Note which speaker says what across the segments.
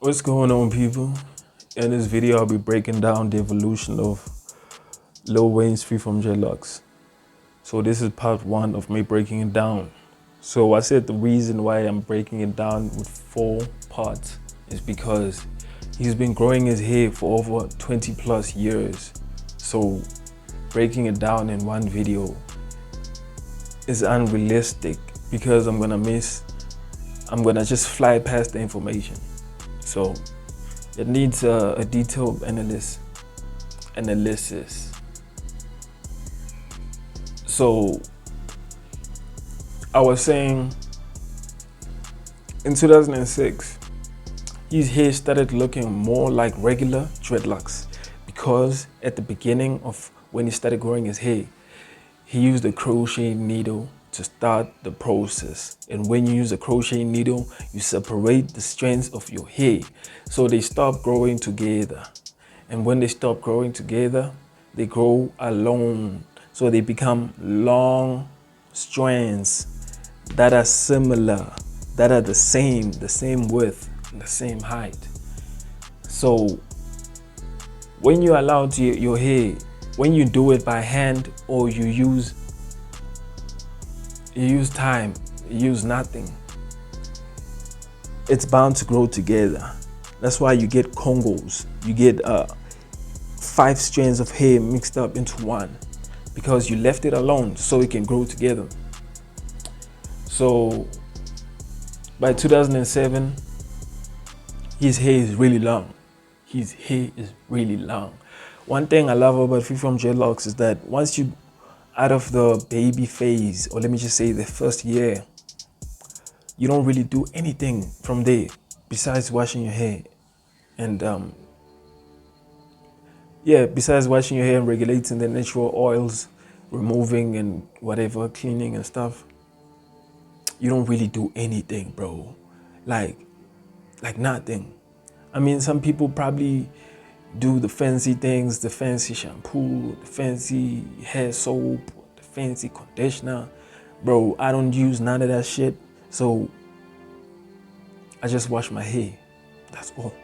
Speaker 1: What's going on, people? In this video, I'll be breaking down the evolution of Lil Wayne's Freeform Dreadlocks. So this is part one of me breaking it down. So I said the reason why I'm breaking it down with 4 parts is because he's been growing his hair for over 20 plus years. So breaking it down in one video is unrealistic because I'm gonna just fly past the information. So it needs a detailed analysis. So I was saying in 2006, his hair started looking more like regular dreadlocks because at the beginning of when he started growing his hair, he used a crochet needle to start the process. And when you use a crochet needle, you separate the strands of your hair so they stop growing together. And when they stop growing together, they grow alone. So they become long strands that are similar, that are the same width, the same height. So when you allow your hair, when you do it by hand or you use time, you use nothing, it's bound to grow together. That's why you get Congos. You get 5 strands of hair mixed up into one because you left it alone so it can grow together. So by 2007, his hair is really long. His hair is really long. One thing I love about Freeform Dreadlocks is that once you out of the baby phase, or let me just say the first year, you don't really do anything from there besides washing your hair and besides washing your hair and regulating the natural oils, removing and whatever, cleaning and stuff. You don't really do anything, bro. Like nothing. I mean, some people probably do the fancy things, the fancy shampoo, the fancy hair soap, the fancy conditioner. Bro, I don't use none of that shit. So I just wash my hair. That's all.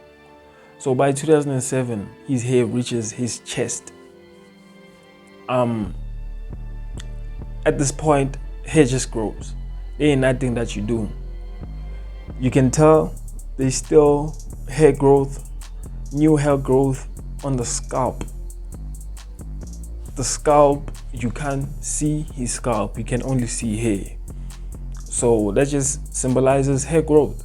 Speaker 1: So by 2007, his hair reaches his chest. At this point, hair just grows. There ain't nothing that you do. You can tell there's still hair growth, new hair growth on the scalp. The scalp, you can't see his scalp, you can only see hair. So that just symbolizes hair growth.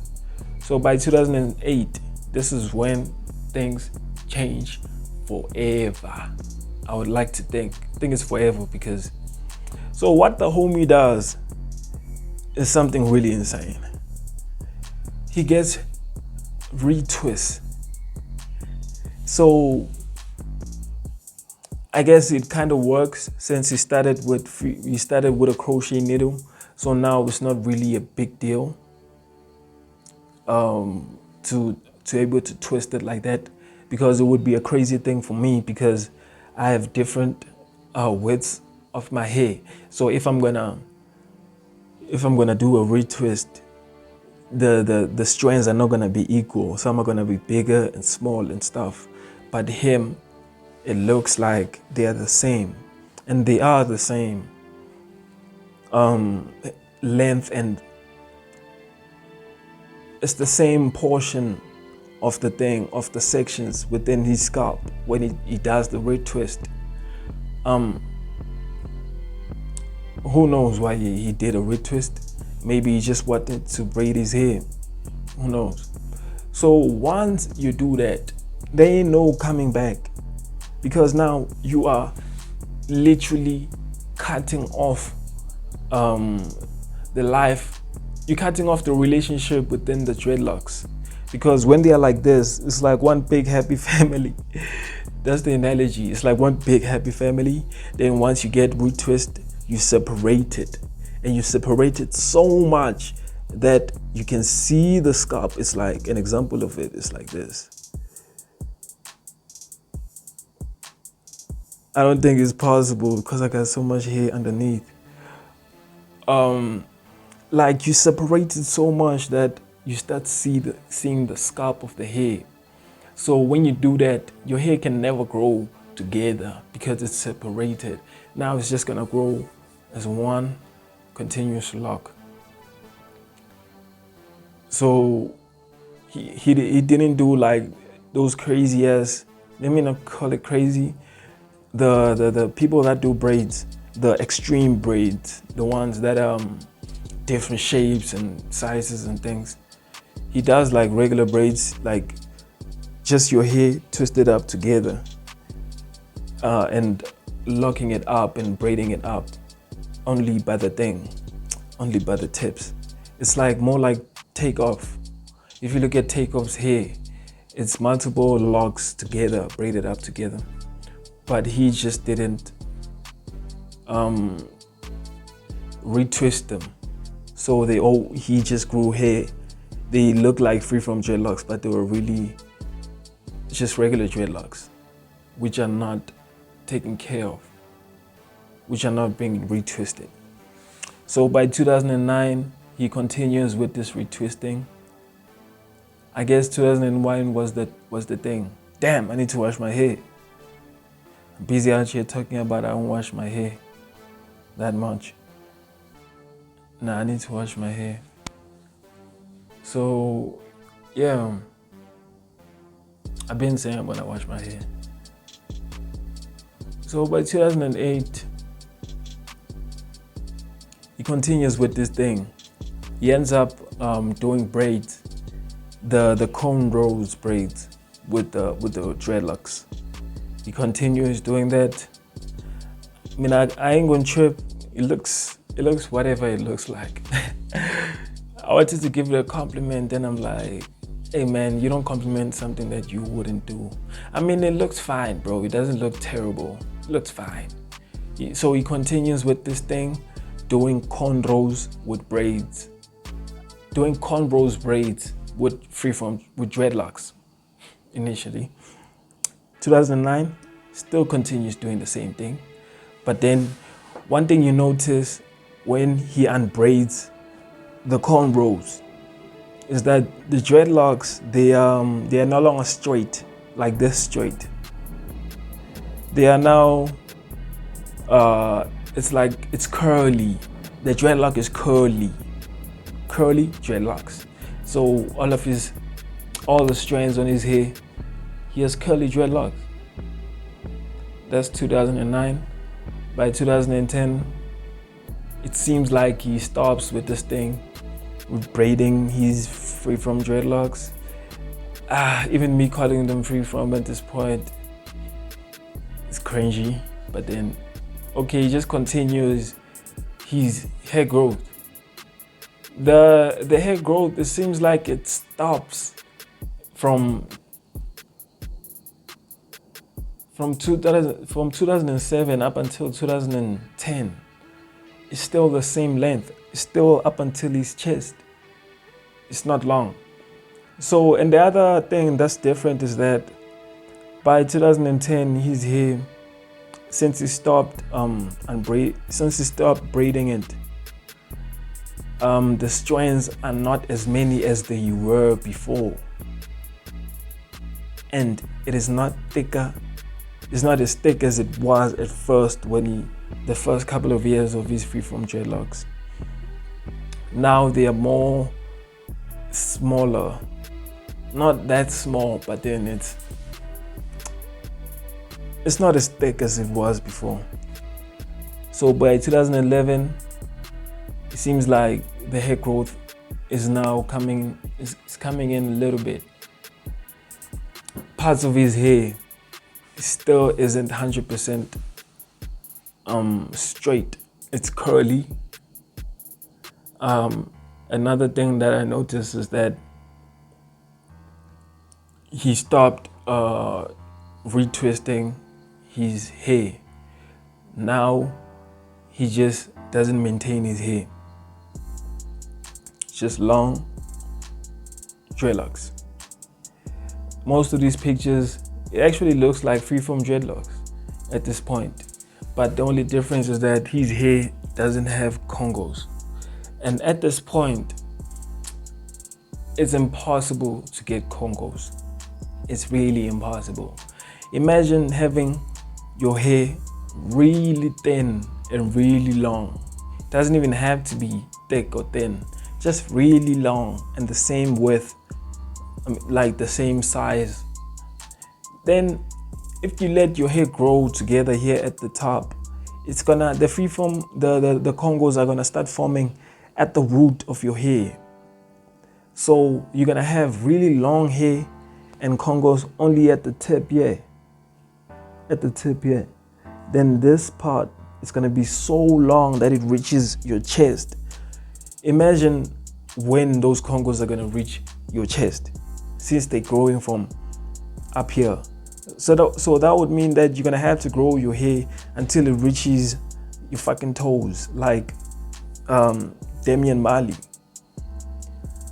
Speaker 1: So by 2008, this is when things change forever. I would like to think it's forever because, so what the homie does is something really insane. He gets retwist. So I guess it kind of works since he started with a crochet needle. So now it's not really a big deal to able to twist it like that, because it would be a crazy thing for me because I have different widths of my hair. So if I'm gonna do a retwist, the strands are not gonna be equal. Some are gonna be bigger and small and stuff. But him, it looks like they are the same, and they are the same length, and it's the same portion of the thing, of the sections within his scalp when he does the retwist. Who knows why he did a retwist? Maybe he just wanted to braid his hair. Who knows? So once you do that, there ain't no coming back, because now you are literally cutting off the life. You're cutting off the relationship within the dreadlocks, because when they are like this, it's like one big happy family. That's the analogy. It's like one big happy family. Then once you get retwist, you separate it, and you separate it so much that you can see the scalp. It's like an example of it. It's like this. I don't think it's possible because I got so much hair underneath. Like you separate it so much that you start seeing the scalp of the hair. So when you do that, your hair can never grow together because it's separated. Now it's just gonna grow as one continuous lock. So he didn't do like those crazy ass, let me not call it crazy, the people that do braids, the extreme braids, the ones that different shapes and sizes and things. He does like regular braids, like just your hair twisted up together and locking it up and braiding it up only by the tips. It's like more like Takeoff. If you look at Takeoff's hair, it's multiple locks together, braided up together. But he just didn't retwist them. So he just grew hair. They look like Freeform dreadlocks, but they were really just regular dreadlocks, which are not taken care of, which are not being retwisted. So by 2009, he continues with this retwisting. I guess 2001 was the thing. Damn, I need to wash my hair. I'm busy out here talking about I don't wash my hair that much. Nah, I need to wash my hair. So, yeah, I've been saying I'm gonna wash my hair. So by 2008, he continues with this thing. He ends up doing braids, the cornrows braids with the dreadlocks. He continues doing that. I mean, I ain't gonna trip. It looks whatever it looks like. I wanted to give it a compliment, then I'm like, hey man, you don't compliment something that you wouldn't do. I mean, it looks fine, bro. It doesn't look terrible. It looks fine. So he continues with this thing, doing cornrows with braids. Doing cornrows braids with Freeform, with dreadlocks initially. 2009, still continues doing the same thing. But then one thing you notice when he unbraids the cornrows is that the dreadlocks, they are no longer straight, like this straight. They are now, it's curly. The dreadlock is curly dreadlocks. So all the strands on his hair, he has curly dreadlocks. That's 2009. By 2010, it seems like he stops with this thing, with braiding. He's Freeform dreadlocks. Even me calling them Freeform at this point, it's cringy. But then, okay, he just continues his hair growth. The hair growth, it seems like it stops from 2007 up until 2010. It's still the same length. It's still up until his chest. It's not long. So, and the other thing that's different is that by 2010, his hair, since he stopped braiding it, the strands are not as many as they were before, and it is not thicker. It's not as thick as it was at first the first couple of years of his Freeform dreadlocks. Now they are more smaller, not that small, but then it's not as thick as it was before. So by 2011, it seems like the hair growth is now coming in a little bit. Parts of his hair still isn't 100% straight. It's curly. Another thing that I noticed is that he stopped retwisting his hair. Now he just doesn't maintain his hair. It's just long dreadlocks. Most of these pictures, it actually looks like Freeform dreadlocks at this point. But the only difference is that his hair doesn't have congos. And at this point, it's impossible to get Congos. It's really impossible. Imagine having your hair really thin and really long. It doesn't even have to be thick or thin, just really long and the same width, like the same size. Then if you let your hair grow together here at the top, it's gonna, the freeform, the Congos are gonna start forming at the root of your hair. So you're gonna have really long hair and Congos only at the tip here. At the tip here. Then this part is gonna be so long that it reaches your chest. Imagine when those Congos are gonna reach your chest, since they're growing from up here. So that would mean that you're gonna have to grow your hair until it reaches your fucking toes, like Damian Marley.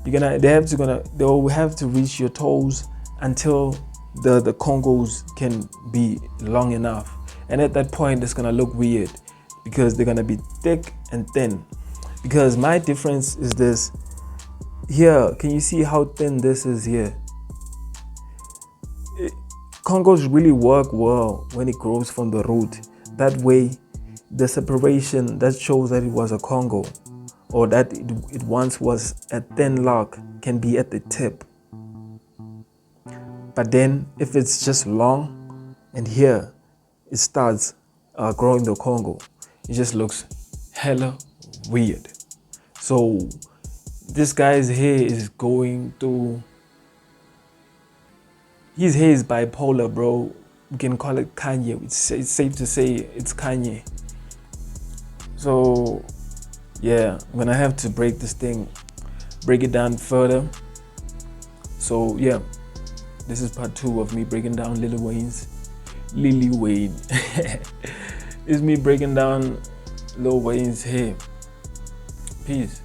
Speaker 1: They will have to reach your toes until the Congos can be long enough. And at that point, it's gonna look weird because they're gonna be thick and thin. Because my difference is this. Here, can you see how thin this is here? Congos really work well when it grows from the root. That way, the separation that shows that it was a Congo or that it once was a thin lock can be at the tip. But then if it's just long and here it starts growing the Congo, it just looks hella weird. So this guy's hair is going through, his hair is bipolar, bro. We can call it Kanye. It's safe to say it's Kanye. So yeah, I'm gonna have to break it down further. So yeah, this is part 2 of me breaking down Lil Wayne. It's me breaking down Lil Wayne's hair. Peace.